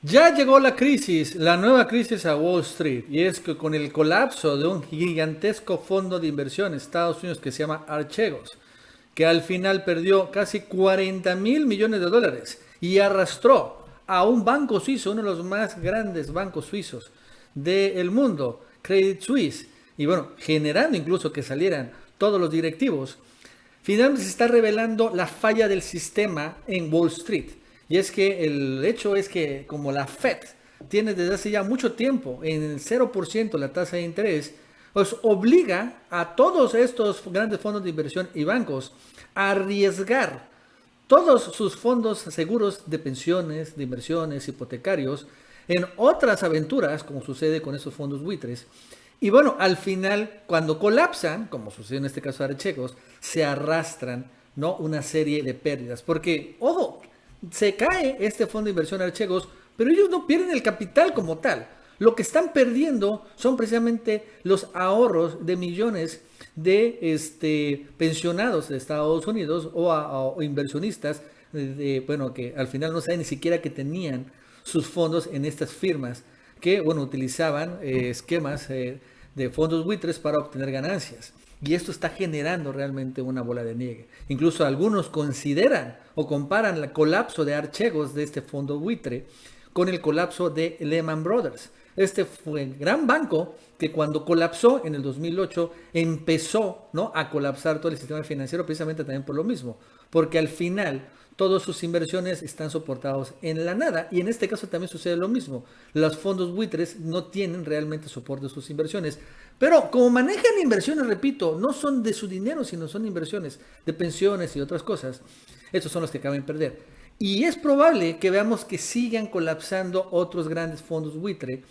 Ya llegó la crisis, la nueva crisis a Wall Street, y es que con el colapso de un gigantesco fondo de inversión en Estados Unidos que se llama Archegos, que al final perdió casi 40.000 millones de dólares y arrastró a un banco suizo, uno de los más grandes bancos suizos del mundo, Credit Suisse, y bueno, generando incluso que salieran todos los directivos. Finalmente se está revelando la falla del sistema en Wall Street. Y es que el hecho es que como la Fed tiene desde hace ya mucho tiempo en 0% la tasa de interés, pues obliga a todos estos grandes fondos de inversión y bancos a arriesgar todos sus fondos seguros de pensiones, de inversiones, hipotecarios, en otras aventuras, como sucede con esos fondos buitres. Y bueno, al final, cuando colapsan, como sucede en este caso de Archegos, se arrastran, ¿no?, una serie de pérdidas. Porque, ojo, se cae este fondo de inversión Archegos, pero ellos no pierden el capital como tal. Lo que están perdiendo son precisamente los ahorros de millones de pensionados de Estados Unidos o inversionistas, bueno, que al final no saben ni siquiera que tenían sus fondos en estas firmas que, bueno, utilizaban esquemas de fondos buitres para obtener ganancias. Y esto está generando realmente una bola de nieve. Incluso algunos consideran o comparan el colapso de Archegos de este fondo buitre con el colapso de Lehman Brothers. Este fue el gran banco que cuando colapsó en el 2008 empezó, ¿no?, a colapsar todo el sistema financiero precisamente también por lo mismo. Porque al final todas sus inversiones están soportados en la nada. Y en este caso también sucede lo mismo. Los fondos buitres no tienen realmente soporte de sus inversiones. Pero como manejan inversiones, repito, no son de su dinero, sino son inversiones de pensiones y otras cosas. Estos son los que acaban de perder. Y es probable que veamos que sigan colapsando otros grandes fondos buitre,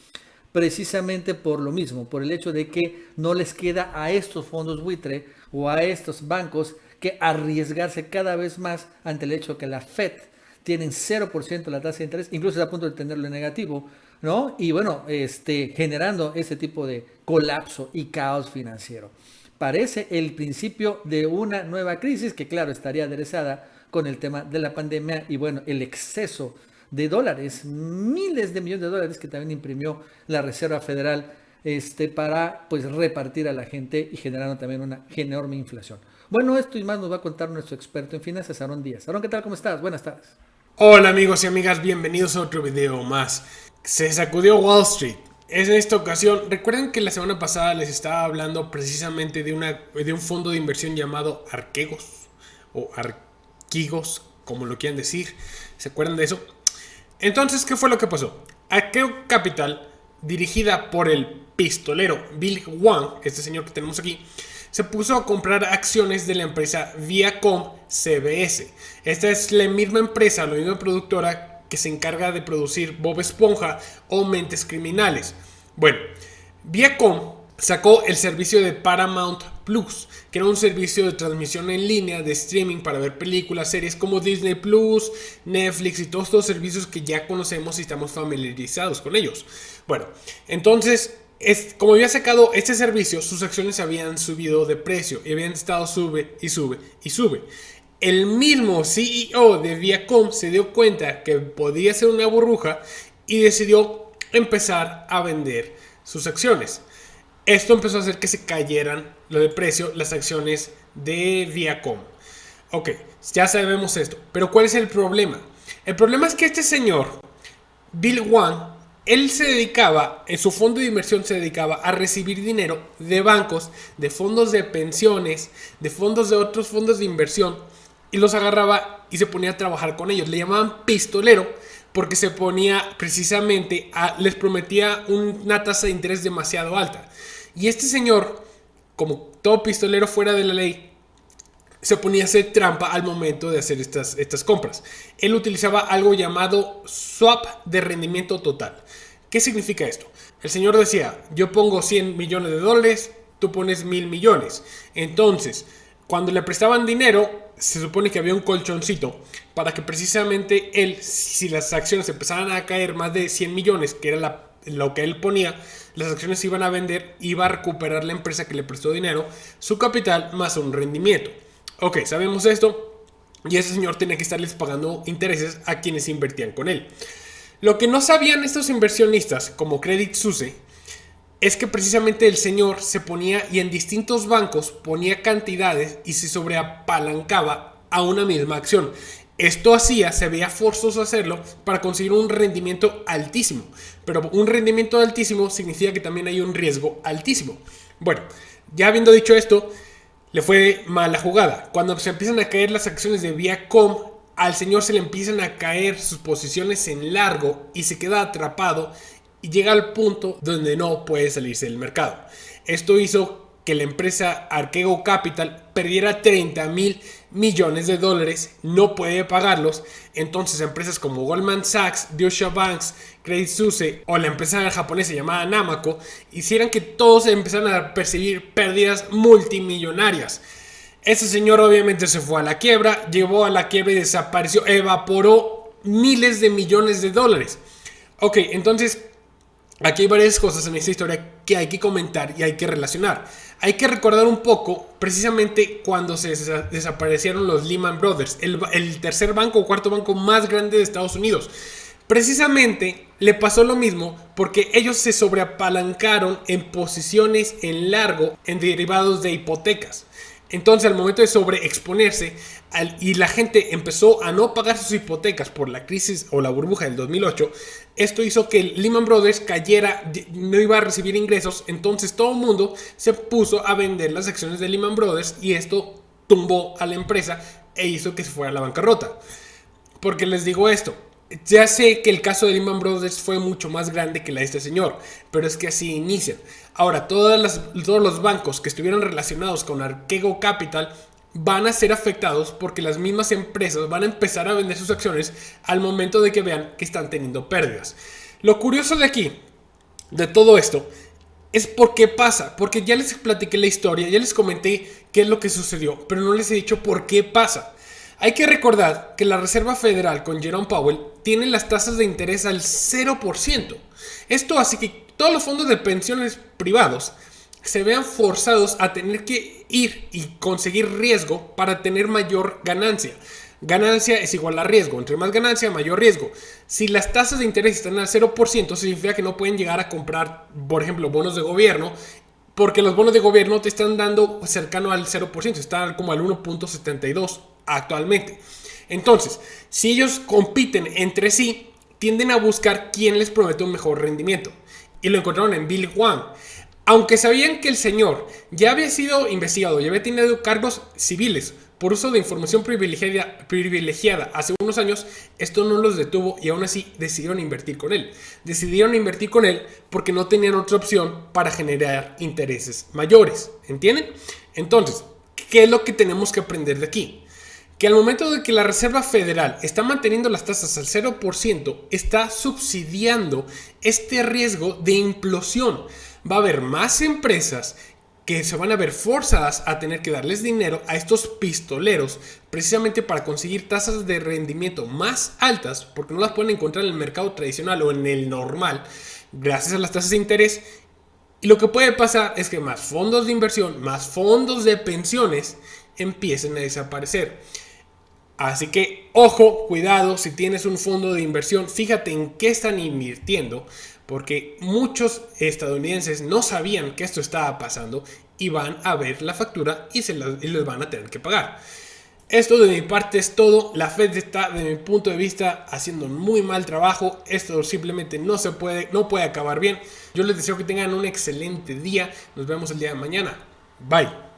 precisamente por lo mismo, por el hecho de que no les queda a estos fondos buitre o a estos bancos que arriesgarse cada vez más ante el hecho que la Fed tiene 0% la tasa de interés, incluso está a punto de tenerlo en negativo, ¿no? Y bueno, generando ese tipo de colapso y caos financiero. Parece el principio de una nueva crisis que, claro, estaría aderezada con el tema de la pandemia y, bueno, el exceso de dólares, miles de millones de dólares que también imprimió la Reserva Federal para pues repartir a la gente y generando también una enorme inflación. Bueno, esto y más nos va a contar nuestro experto en finanzas, Aarón Díaz. Aarón, ¿qué tal? ¿Cómo estás? Buenas tardes. Hola amigos y amigas, bienvenidos a otro video más. Se sacudió Wall Street. Es en esta ocasión, recuerden que la semana pasada les estaba hablando precisamente de un fondo de inversión llamado Archegos o Archigos, como lo quieran decir. ¿Se acuerdan de eso? Entonces, ¿qué fue lo que pasó? Archegos Capital, dirigida por el pistolero Bill Hwang, este señor que tenemos aquí, se puso a comprar acciones de la empresa Viacom CBS. Esta es la misma empresa, la misma productora que se encarga de producir Bob Esponja o Mentes Criminales. Bueno, Viacom sacó el servicio de Paramount Plus, que era un servicio de transmisión en línea de streaming para ver películas, series como Disney Plus, Netflix y todos estos servicios que ya conocemos y estamos familiarizados con ellos. Bueno, entonces, como había sacado este servicio, sus acciones habían subido de precio y habían estado sube y sube y sube. El mismo CEO de Viacom se dio cuenta que podía ser una burbuja y decidió empezar a vender sus acciones. Esto empezó a hacer que se cayeran lo de precio las acciones de Viacom. Ok, ya sabemos esto, pero ¿cuál es el problema? El problema es que este señor, Bill Hwang, él se dedicaba, en su fondo de inversión se dedicaba a recibir dinero de bancos, de fondos de pensiones, de fondos de otros fondos de inversión, y los agarraba y se ponía a trabajar con ellos. Le llamaban pistolero porque se ponía precisamente les prometía una tasa de interés demasiado alta. Y este señor, como todo pistolero fuera de la ley, se ponía a hacer trampa al momento de hacer estas compras. Él utilizaba algo llamado swap de rendimiento total. ¿Qué significa esto? El señor decía, yo pongo 100 millones de dólares, tú pones 1,000 millones. Entonces, cuando le prestaban dinero, se supone que había un colchoncito para que precisamente él, si las acciones empezaran a caer más de 100 millones, que era lo que él ponía, las acciones se iban a vender, iba a recuperar la empresa que le prestó dinero, su capital más un rendimiento. Ok, sabemos esto, y ese señor tenía que estarles pagando intereses a quienes invertían con él. Lo que no sabían estos inversionistas, como Credit Suisse, es que precisamente el señor se ponía y en distintos bancos ponía cantidades y se sobreapalancaba a una misma acción. Esto se veía forzoso hacerlo para conseguir un rendimiento altísimo. Pero un rendimiento altísimo significa que también hay un riesgo altísimo. Bueno, ya habiendo dicho esto, le fue mala jugada. Cuando se empiezan a caer las acciones de Viacom, al señor se le empiezan a caer sus posiciones en largo y se queda atrapado y llega al punto donde no puede salirse del mercado. Esto hizo que la empresa Archegos Capital perdiera $30,000 millones, no puede pagarlos. Entonces empresas como Goldman Sachs, Deutsche Bank, Credit Suisse o la empresa japonesa llamada Namaco hicieran que todos empezaran a percibir pérdidas multimillonarias. Ese señor obviamente se fue a la quiebra, llevó a la quiebra y desapareció, evaporó miles de millones de dólares. Ok, entonces aquí hay varias cosas en esta historia que hay que comentar y hay que relacionar. Hay que recordar un poco precisamente cuando se desaparecieron los Lehman Brothers, el tercer banco o cuarto banco más grande de Estados Unidos. Precisamente le pasó lo mismo porque ellos se sobreapalancaron en posiciones en largo en derivados de hipotecas. Entonces al momento de sobreexponerse y la gente empezó a no pagar sus hipotecas por la crisis o la burbuja del 2008, esto hizo que Lehman Brothers cayera, no iba a recibir ingresos, entonces todo el mundo se puso a vender las acciones de Lehman Brothers y esto tumbó a la empresa e hizo que se fuera a la bancarrota. ¿Por qué les digo esto? Ya sé que el caso de Lehman Brothers fue mucho más grande que la de este señor, pero es que así inician. Ahora, todos los bancos que estuvieron relacionados con Archegos Capital van a ser afectados porque las mismas empresas van a empezar a vender sus acciones al momento de que vean que están teniendo pérdidas. Lo curioso de aquí, de todo esto, es por qué pasa. Porque ya les platiqué la historia, ya les comenté qué es lo que sucedió, pero no les he dicho por qué pasa. Hay que recordar que la Reserva Federal con Jerome Powell tiene las tasas de interés al 0%. Esto hace que todos los fondos de pensiones privados se vean forzados a tener que ir y conseguir riesgo para tener mayor ganancia. Ganancia es igual a riesgo. Entre más ganancia, mayor riesgo. Si las tasas de interés están al 0%, significa que no pueden llegar a comprar, por ejemplo, bonos de gobierno, porque los bonos de gobierno te están dando cercano al 0%, están como al 1.72% actualmente. Entonces, si ellos compiten entre sí, tienden a buscar quién les promete un mejor rendimiento. Y lo encontraron en Bill Hwang. Aunque sabían que el señor ya había sido investigado y había tenido cargos civiles por uso de información privilegiada hace unos años, esto no los detuvo y aún así decidieron invertir con él. Decidieron invertir con él porque no tenían otra opción para generar intereses mayores. ¿Entienden? Entonces, ¿qué es lo que tenemos que aprender de aquí? Que al momento de que la Reserva Federal está manteniendo las tasas al 0%, está subsidiando este riesgo de implosión. Va a haber más empresas que se van a ver forzadas a tener que darles dinero a estos pistoleros precisamente para conseguir tasas de rendimiento más altas, porque no las pueden encontrar en el mercado tradicional o en el normal, gracias a las tasas de interés. Y lo que puede pasar es que más fondos de inversión, más fondos de pensiones empiecen a desaparecer. Así que, ojo, cuidado, si tienes un fondo de inversión, fíjate en qué están invirtiendo, porque muchos estadounidenses no sabían que esto estaba pasando y van a ver la factura y les van a tener que pagar. Esto de mi parte es todo. La Fed está, de mi punto de vista, haciendo un muy mal trabajo. Esto simplemente no puede acabar bien. Yo les deseo que tengan un excelente día. Nos vemos el día de mañana. Bye.